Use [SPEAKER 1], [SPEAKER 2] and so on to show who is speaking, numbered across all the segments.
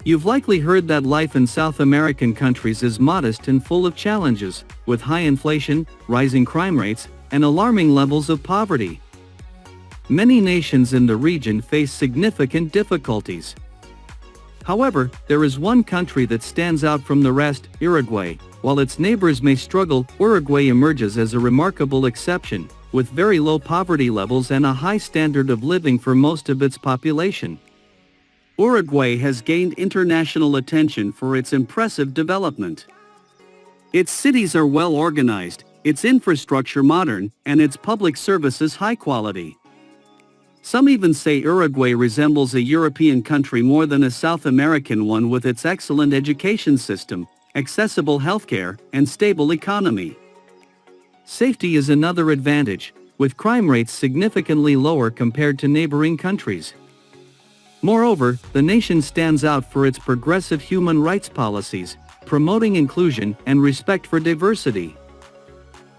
[SPEAKER 1] You've likely heard that life in South American countries is modest and full of challenges, with high inflation, rising crime rates, and alarming levels of poverty. Many nations in the region face significant difficulties. However, there is one country that stands out from the rest, Uruguay. While its neighbors may struggle, Uruguay emerges as a remarkable exception, with very low poverty levels and a high standard of living for most of its population. Uruguay has gained international attention for its impressive development. Its cities are well organized, its infrastructure modern, and its public services high quality. Some even say Uruguay resembles a European country more than a South American one, with its excellent education system, accessible healthcare, and stable economy. Safety is another advantage, with crime rates significantly lower compared to neighboring countries. Moreover, the nation stands out for its progressive human rights policies, promoting inclusion and respect for diversity.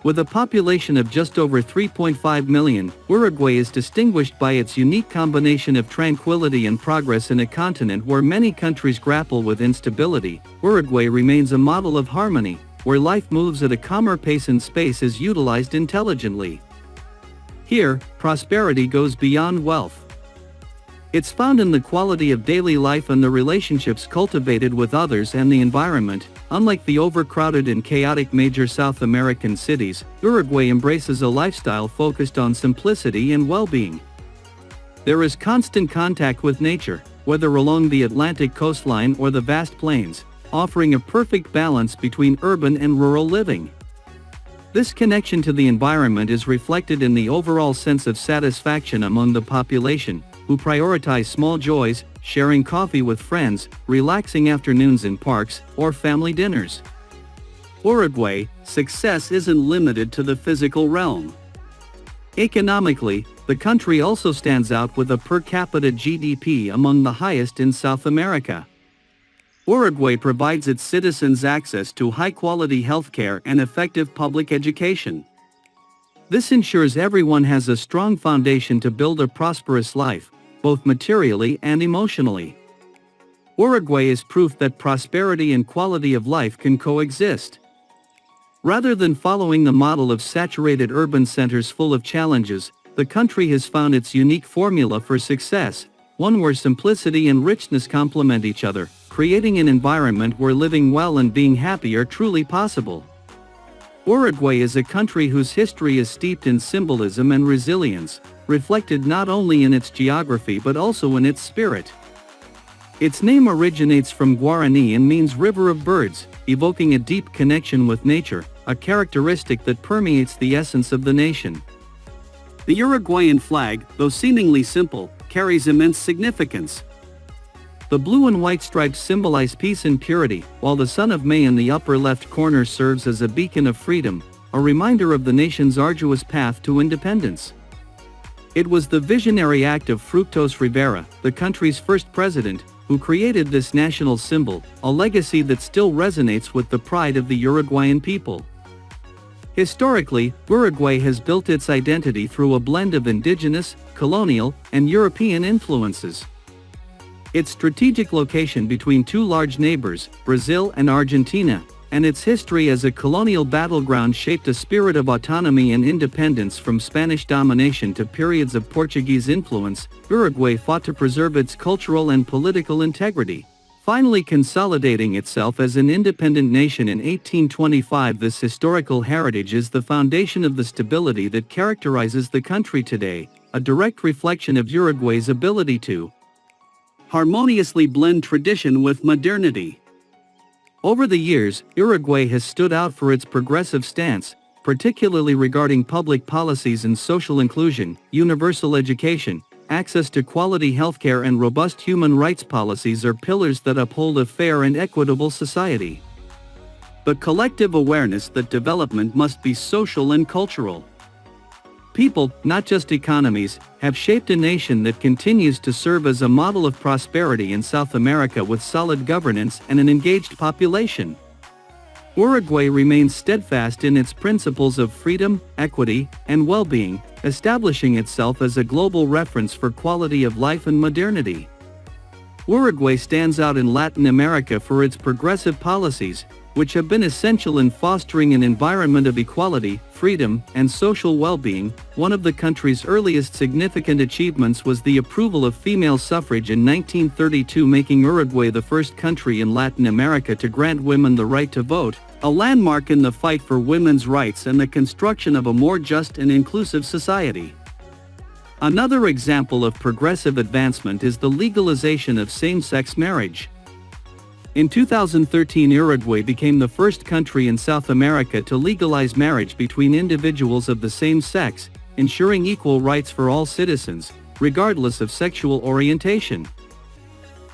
[SPEAKER 1] With a population of just over 3.5 million, Uruguay is distinguished by its unique combination of tranquility and progress in a continent where many countries grapple with instability. Uruguay remains a model of harmony, where life moves at a calmer pace and space is utilized intelligently. Here, prosperity goes beyond wealth. It's found in the quality of daily life and the relationships cultivated with others and the environment. Unlike the overcrowded and chaotic major South American cities, Uruguay embraces a lifestyle focused on simplicity and well-being. There is constant contact with nature, whether along the Atlantic coastline or the vast plains, offering a perfect balance between urban and rural living. This connection to the environment is reflected in the overall sense of satisfaction among the population, who prioritize small joys, sharing coffee with friends, relaxing afternoons in parks, or family dinners. Uruguay, success isn't limited to the physical realm. Economically, the country also stands out with a per capita GDP among the highest in South America. Uruguay provides its citizens access to high-quality healthcare and effective public education. This ensures everyone has a strong foundation to build a prosperous life, both materially and emotionally. Uruguay is proof that prosperity and quality of life can coexist. Rather than following the model of saturated urban centers full of challenges, the country has found its unique formula for success, one where simplicity and richness complement each other, creating an environment where living well and being happy are truly possible. Uruguay is a country whose history is steeped in symbolism and resilience, reflected not only in its geography but also in its spirit. Its name originates from Guarani and means river of birds, evoking a deep connection with nature, a characteristic that permeates the essence of the nation. The Uruguayan flag, though seemingly simple, carries immense significance. The blue and white stripes symbolize peace and purity, while the Sun of May in the upper left corner serves as a beacon of freedom, a reminder of the nation's arduous path to independence. It was the visionary act of Fructuoso Rivera, the country's first president, who created this national symbol, a legacy that still resonates with the pride of the Uruguayan people. Historically, Uruguay has built its identity through a blend of indigenous, colonial, and European influences. Its strategic location between two large neighbors, Brazil and Argentina, and its history as a colonial battleground shaped a spirit of autonomy and independence. From Spanish domination to periods of Portuguese influence, Uruguay fought to preserve its cultural and political integrity, finally consolidating itself as an independent nation in 1825. This historical heritage is the foundation of the stability that characterizes the country today, a direct reflection of Uruguay's ability to harmoniously blend tradition with modernity. Over the years, Uruguay has stood out for its progressive stance, particularly regarding public policies and social inclusion, universal education, access to quality healthcare, and robust human rights policies are pillars that uphold a fair and equitable society. The collective awareness that development must be social and cultural. People, not just economies, have shaped a nation that continues to serve as a model of prosperity in South America with solid governance and an engaged population. Uruguay remains steadfast in its principles of freedom, equity, and well-being, establishing itself as a global reference for quality of life and modernity. Uruguay stands out in Latin America for its progressive policies, which have been essential in fostering an environment of equality, freedom, and social well-being. One of the country's earliest significant achievements was the approval of female suffrage in 1932, making Uruguay the first country in Latin America to grant women the right to vote, a landmark in the fight for women's rights and the construction of a more just and inclusive society. Another example of progressive advancement is the legalization of same-sex marriage. In 2013, Uruguay became the first country in South America to legalize marriage between individuals of the same sex, ensuring equal rights for all citizens, regardless of sexual orientation.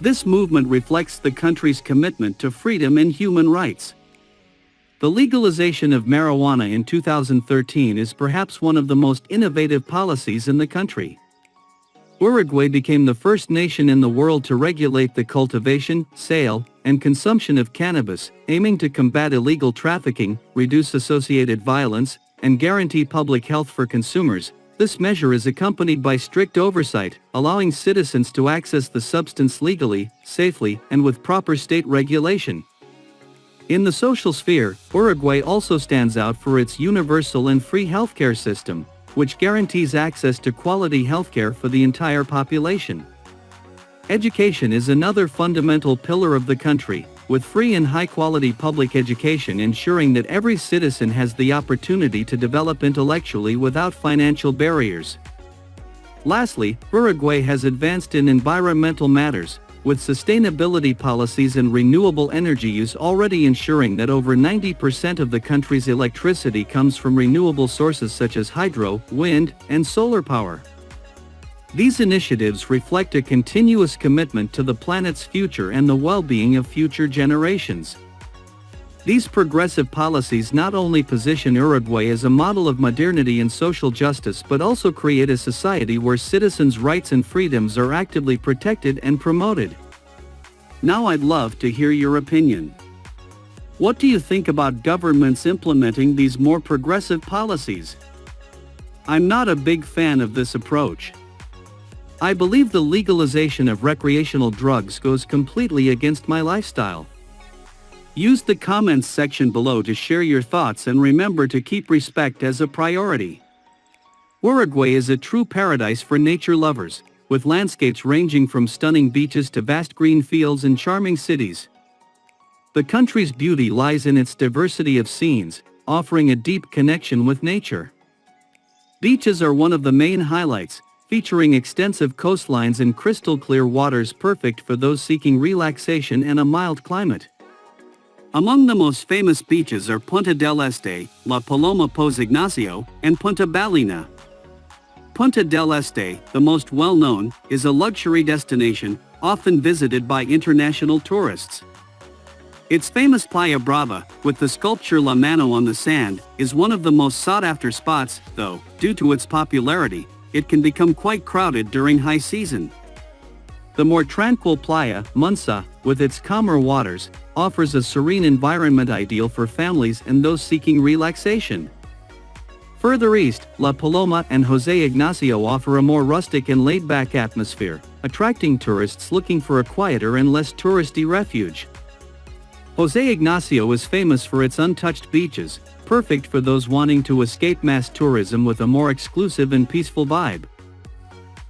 [SPEAKER 1] This movement reflects the country's commitment to freedom and human rights. The legalization of marijuana in 2013 is perhaps one of the most innovative policies in the country. Uruguay became the first nation in the world to regulate the cultivation, sale, and consumption of cannabis, aiming to combat illegal trafficking, reduce associated violence, and guarantee public health for consumers. This measure is accompanied by strict oversight, allowing citizens to access the substance legally, safely, and with proper state regulation. In the social sphere, Uruguay also stands out for its universal and free healthcare system, which guarantees access to quality healthcare for the entire population. Education is another fundamental pillar of the country, with free and high-quality public education ensuring that every citizen has the opportunity to develop intellectually without financial barriers. Lastly, Uruguay has advanced in environmental matters, with sustainability policies and renewable energy use already ensuring that over 90% of the country's electricity comes from renewable sources such as hydro, wind, and solar power. These initiatives reflect a continuous commitment to the planet's future and the well-being of future generations. These progressive policies not only position Uruguay as a model of modernity and social justice but also create a society where citizens' rights and freedoms are actively protected and promoted. Now I'd love to hear your opinion. What do you think about governments implementing these more progressive policies? I'm not a big fan of this approach. I believe the legalization of recreational drugs goes completely against my lifestyle. Use the comments section below to share your thoughts and remember to keep respect as a priority. Uruguay is a true paradise for nature lovers, with landscapes ranging from stunning beaches to vast green fields and charming cities. The country's beauty lies in its diversity of scenes, offering a deep connection with nature. Beaches are one of the main highlights, featuring extensive coastlines and crystal-clear waters perfect for those seeking relaxation and a mild climate. Among the most famous beaches are Punta del Este, La Paloma Pos Ignacio, and Punta Ballena. Punta del Este, the most well-known, is a luxury destination, often visited by international tourists. Its famous Playa Brava, with the sculpture La Mano on the sand, is one of the most sought-after spots, though, due to its popularity, it can become quite crowded during high season. The more tranquil Playa, Munsa, with its calmer waters, offers a serene environment ideal for families and those seeking relaxation. Further east, La Paloma and José Ignacio offer a more rustic and laid-back atmosphere, attracting tourists looking for a quieter and less touristy refuge. José Ignacio is famous for its untouched beaches, perfect for those wanting to escape mass tourism with a more exclusive and peaceful vibe.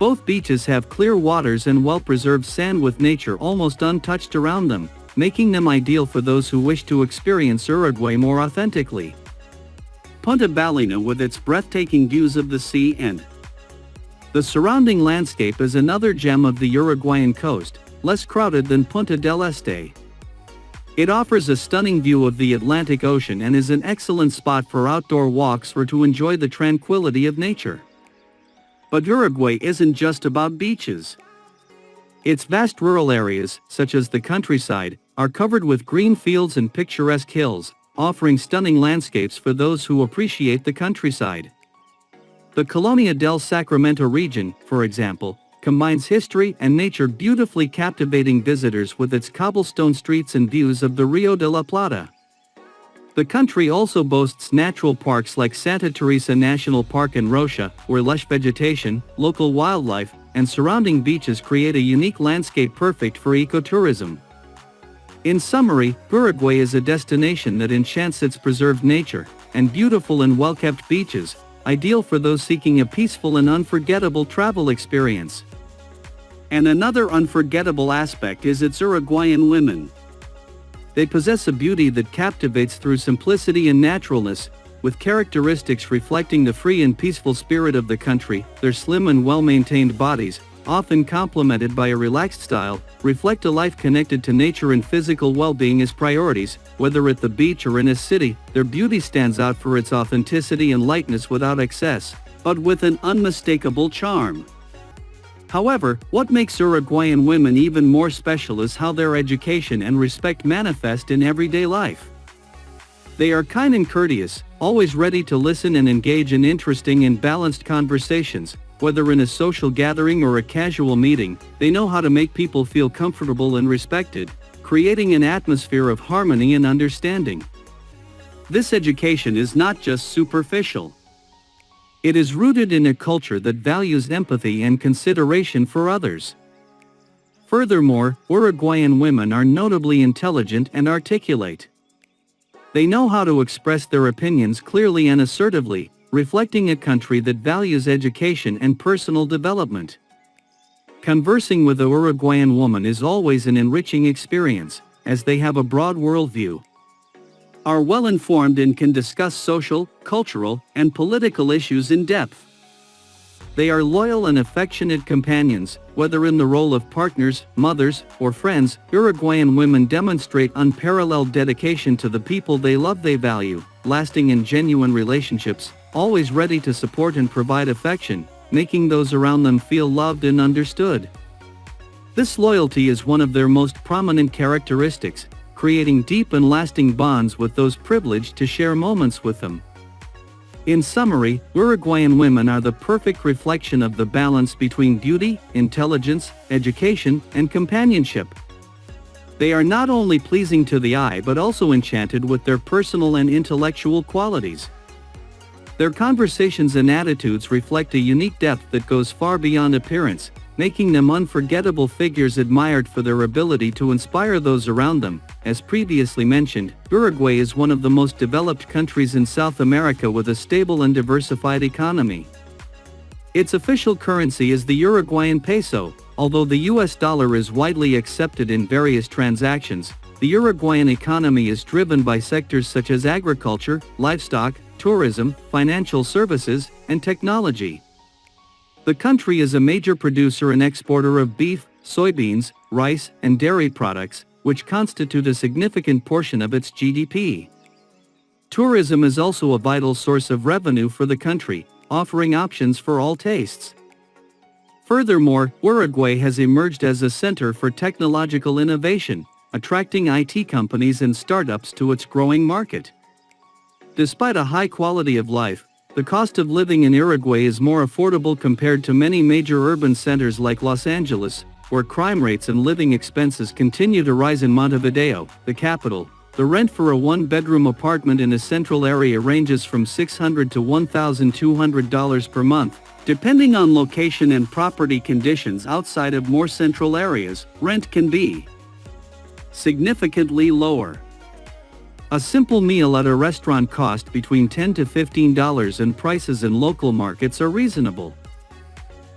[SPEAKER 1] Both beaches have clear waters and well-preserved sand with nature almost untouched around them, making them ideal for those who wish to experience Uruguay more authentically. Punta Ballena, with its breathtaking views of the sea and the surrounding landscape, is another gem of the Uruguayan coast, less crowded than Punta del Este. It offers a stunning view of the Atlantic Ocean and is an excellent spot for outdoor walks or to enjoy the tranquility of nature. But Uruguay isn't just about beaches. Its vast rural areas, such as the countryside, are covered with green fields and picturesque hills, offering stunning landscapes for those who appreciate the countryside. The Colonia del Sacramento region, for example, combines history and nature, beautifully captivating visitors with its cobblestone streets and views of the Rio de la Plata. The country also boasts natural parks like Santa Teresa National Park and Rocha, where lush vegetation, local wildlife, and surrounding beaches create a unique landscape perfect for ecotourism. In summary, Uruguay is a destination that enchants its preserved nature and beautiful and well-kept beaches, ideal for those seeking a peaceful and unforgettable travel experience. And another unforgettable aspect is its Uruguayan women. They possess a beauty that captivates through simplicity and naturalness, with characteristics reflecting the free and peaceful spirit of the country. Their slim and well-maintained bodies, often complemented by a relaxed style, reflect a life connected to nature and physical well-being as priorities. Whether at the beach or in a city, their beauty stands out for its authenticity and lightness without excess, but with an unmistakable charm. However, what makes Uruguayan women even more special is how their education and respect manifest in everyday life. They are kind and courteous, always ready to listen and engage in interesting and balanced conversations. Whether in a social gathering or a casual meeting, they know how to make people feel comfortable and respected, creating an atmosphere of harmony and understanding. This education is not just superficial. It is rooted in a culture that values empathy and consideration for others. Furthermore, Uruguayan women are notably intelligent and articulate. They know how to express their opinions clearly and assertively, reflecting a country that values education and personal development. Conversing with a Uruguayan woman is always an enriching experience, as they have a broad worldview, are well-informed and can discuss social, cultural, and political issues in depth. They are loyal and affectionate companions, whether in the role of partners, mothers, or friends. Uruguayan women demonstrate unparalleled dedication to the people they love. They value lasting and genuine relationships, always ready to support and provide affection, making those around them feel loved and understood. This loyalty is one of their most prominent characteristics, creating deep and lasting bonds with those privileged to share moments with them. In summary, Uruguayan women are the perfect reflection of the balance between beauty, intelligence, education, and companionship. They are not only pleasing to the eye but also enchanted with their personal and intellectual qualities. Their conversations and attitudes reflect a unique depth that goes far beyond appearance, making them unforgettable figures admired for their ability to inspire those around them. As previously mentioned, Uruguay is one of the most developed countries in South America with a stable and diversified economy. Its official currency is the Uruguayan peso. Although the US dollar is widely accepted in various transactions, the Uruguayan economy is driven by sectors such as agriculture, livestock, tourism, financial services, and technology. The country is a major producer and exporter of beef, soybeans, rice, and dairy products, which constitute a significant portion of its GDP. Tourism is also a vital source of revenue for the country, offering options for all tastes. Furthermore, Uruguay has emerged as a center for technological innovation, attracting IT companies and startups to its growing market. Despite a high quality of life, the cost of living in Uruguay is more affordable compared to many major urban centers like Los Angeles, where crime rates and living expenses continue to rise. In Montevideo, the capital, the rent for a one-bedroom apartment in a central area ranges from $600 to $1,200 per month. Depending on location and property conditions. Outside of more central areas, rent can be significantly lower. A simple meal at a restaurant costs between $10 to $15, and prices in local markets are reasonable,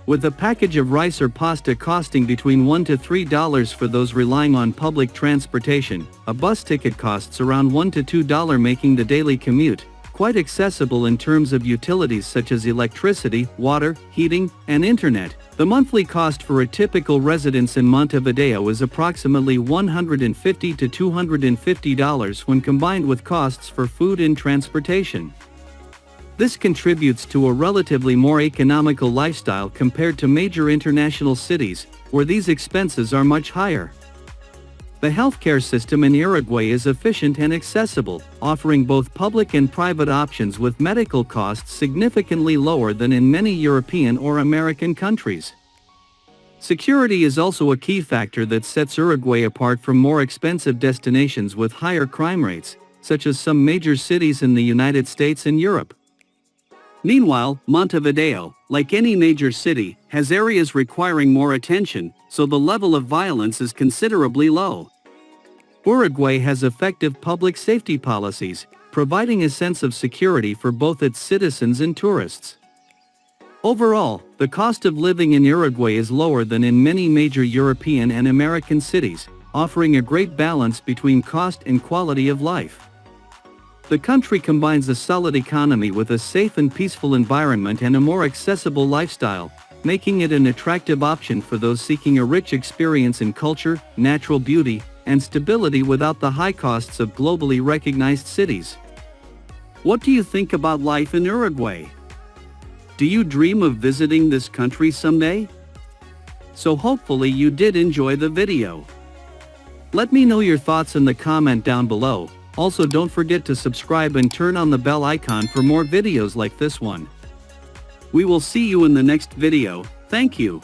[SPEAKER 1] with a package of rice or pasta costing between $1 to $3 for those relying on public transportation. A bus ticket costs around $1 to $2, making the daily commute quite accessible. In terms of utilities such as electricity, water, heating, and internet, the monthly cost for a typical residence in Montevideo is approximately $150 to $250 when combined with costs for food and transportation. This contributes to a relatively more economical lifestyle compared to major international cities, where these expenses are much higher. The healthcare system in Uruguay is efficient and accessible, offering both public and private options with medical costs significantly lower than in many European or American countries. Security is also a key factor that sets Uruguay apart from more expensive destinations with higher crime rates, such as some major cities in the United States and Europe. Meanwhile, Montevideo, like any major city, has areas requiring more attention, so the level of violence is considerably low. Uruguay has effective public safety policies, providing a sense of security for both its citizens and tourists. Overall, the cost of living in Uruguay is lower than in many major European and American cities, offering a great balance between cost and quality of life. The country combines a solid economy with a safe and peaceful environment and a more accessible lifestyle, making it an attractive option for those seeking a rich experience in culture, natural beauty, and stability without the high costs of globally recognized cities. What do you think about life in Uruguay? Do you dream of visiting this country someday? So hopefully you did enjoy the video. Let me know your thoughts in the comment down below. Also, don't forget to subscribe and turn on the bell icon for more videos like this one. We will see you in the next video. Thank you.